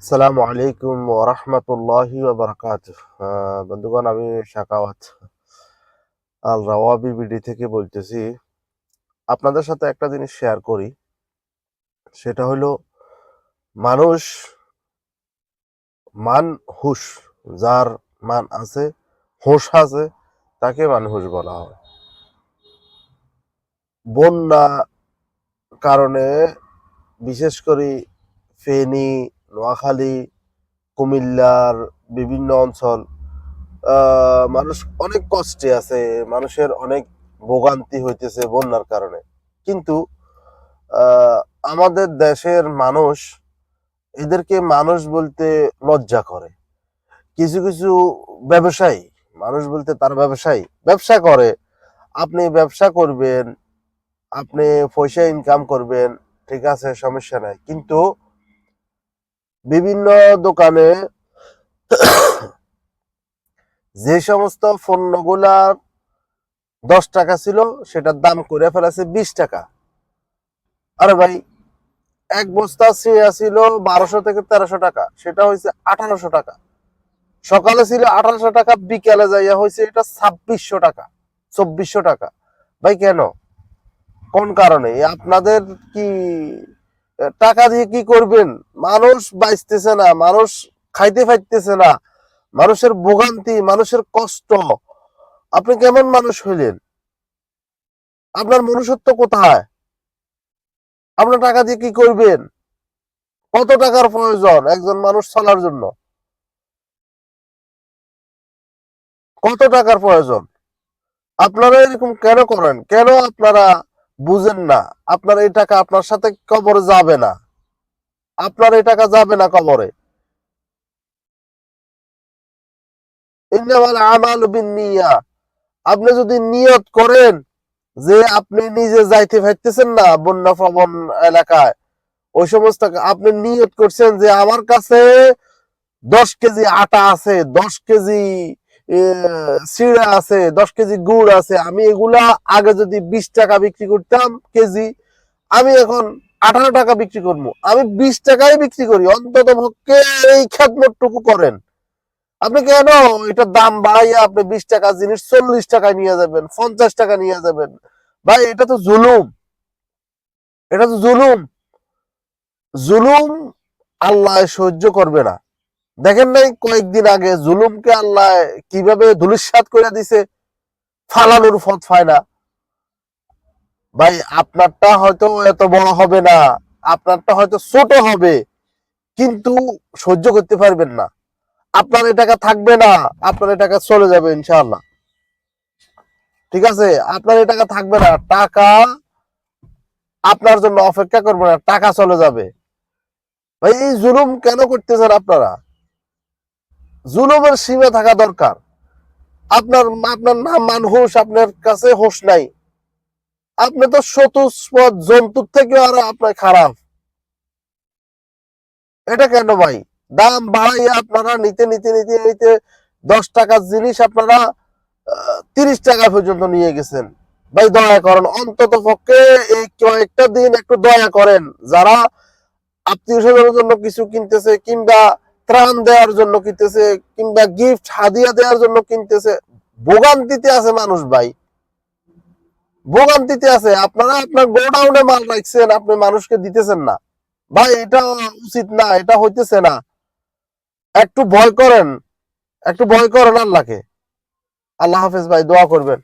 আসসালামু আলাইকুম ওয়া রাহমাতুল্লাহি ওয়া বারাকাতুহ। বন্ধুগণ, আমি শাকাওয়াত আল রাওয়াবি বিডি থেকে বলতেছি। আপনাদের সাথে একটা জিনিস শেয়ার করি, সেটা হলো মানুষ মানহুস। যার মান আছে, হুঁশ আছে, তাকে মানহুস বলা হয়। বন্যা কারণে বিশেষ করে ফেনী, নোয়াখালী, কুমিল্লার বিভিন্ন অঞ্চল মানুষ অনেক কষ্টে আছে, মানুষের অনেক ভোগান্তি হইতেছে বন্যার কারণে। কিন্তু আহ, আমাদের দেশের মানুষ এদেরকে মানুষ বলতে লজ্জা করে। কিছু কিছু ব্যবসায়ী, মানুষ বলতে তার ব্যবসায়ী ব্যবসা করে। আপনি ব্যবসা করবেন, আপনি পয়সা ইনকাম করবেন, ঠিক আছে, সমস্যা নাই। কিন্তু বিভিন্ন দোকানে যে সমস্ত পণ্যগুলা 10 টাকা ছিল, সেটার দাম করে ফেলেছে 20 টাকা। আরে ভাই, এক বস্তা চিয়া ছিল 1200 থেকে 1300 টাকা, সেটা হয়েছে 1800 টাকা। সকালে ছিল 1800 টাকা, বিকালে যাইয়া হয়েছে এটা 2600 টাকা, 2400 টাকা। ভাই কেন? কোন কারণে? আপনাদের কি টাকা দিয়ে কি করবেন? মানুষ বাঁচতেছে না, মানুষ খাইতে পাইতেছে না, মানুষের ভোগান্তি, মানুষের কষ্ট। আপনি কেমন মানুষ হইলেন? আপনার মনুষ্যত্ব কোথায়? আপনার টাকা দিয়ে কি করবেন? কত টাকার প্রয়োজন একজন মানুষ চলার জন্য? কত টাকার প্রয়োজন? আপনারা এরকম কেন করেন? কেন আপনারা বুঝেন না? আপনার এই টাকা আপনার সাথে কবরে যাবে না, আপনার এই টাকা যাবে না কবরে। ইন্নামাল আমালু বিন্নিয়া। আপনি যদি নিয়ত করেন যে আপনি নিজে যাইতে পারতেছেন না বন্যা প্রবণ এলাকায়, ওই সমস্ত আপনি নিয়ত করছেন যে আমার কাছে 10 কেজি আটা আছে, 10 কেজি চিড়া আছে, 10 কেজি গুড় আছে, আমি এগুলা আগে যদি 20 টাকা বিক্রি করতাম কেজি, আমি এখন 18 টাকা বিক্রি করবো। আমি 20 টাকায় বিক্রি করি, অন্তত পক্ষে এই খেদমতটুকু করেন। আপনি কেন এটার দাম বাড়াইয়া আপনি 20 টাকা জিনিস 40 টাকায় নিয়ে যাবেন, 50 টাকা নিয়ে যাবেন? ভাই, এটা তো জুলুম, এটা তো জুলুম। জুলুম আল্লাহ সহ্য করবে না। দেখেন নাই কয়েকদিন আগে জুলুমকে আল্লাহ কিভাবে ধূলিসাৎ করে দিছে? ফালানোর পথ পায় না। ভাই, আপনারটা হয়তো এত বড় হবে না, আপনারটা হয়তো ছোট হবে, কিন্তু সহ্য করতে পারবেন না। আপনার এই টাকা থাকবে না, আপনার এই টাকা চলে যাবে ইনশাআল্লাহ। ঠিক আছে? আপনার এই টাকা থাকবে না, টাকা আপনার জন্য অপেক্ষা করবে না, টাকা চলে যাবে। ভাই, এই জুলুম কেন করতেছেন আপনারা? জুলুমের সীমা থাকা দরকার। আপনার আপনার নাম মানুষ, আপনার কাছে হোশ নাই। আপনি তো চতুষ্পদ জন্তুর থেকে আরো আপনার খারাপ। এটা কেন ভাই? দাম বাড়াইয়া আপনারা নিতে নিতে নিতে নিতে 10 টাকার জিনিস আপনারা 30 টাকা পর্যন্ত নিয়ে গেছেন। ভাই, দয়া করেন, অন্তত পক্ষে এই কয়েকটা দিন একটু দয়া করেন। যারা আত্মীয় স্বজনের জন্য কিছু কিনতেছে, কিংবা ত্রাণ দেওয়ার জন্য কিনতেছে, কিংবা গিফট হাদিয়া দেওয়ার জন্য কিনতেছে, ভোগান্তিতে আছে মানুষ ভাই, ভোগান্তিতে আছে। আপনারা আপনার গোডাউনে মাল রাখছেন, আপনি মানুষকে দিতেছেন না। ভাই, এটা উচিত না, এটা হইতেছে না। একটু ভয় করেন, একটু ভয় করেন আল্লাহকে। আল্লাহ হাফেজ ভাই, দোয়া করবেন।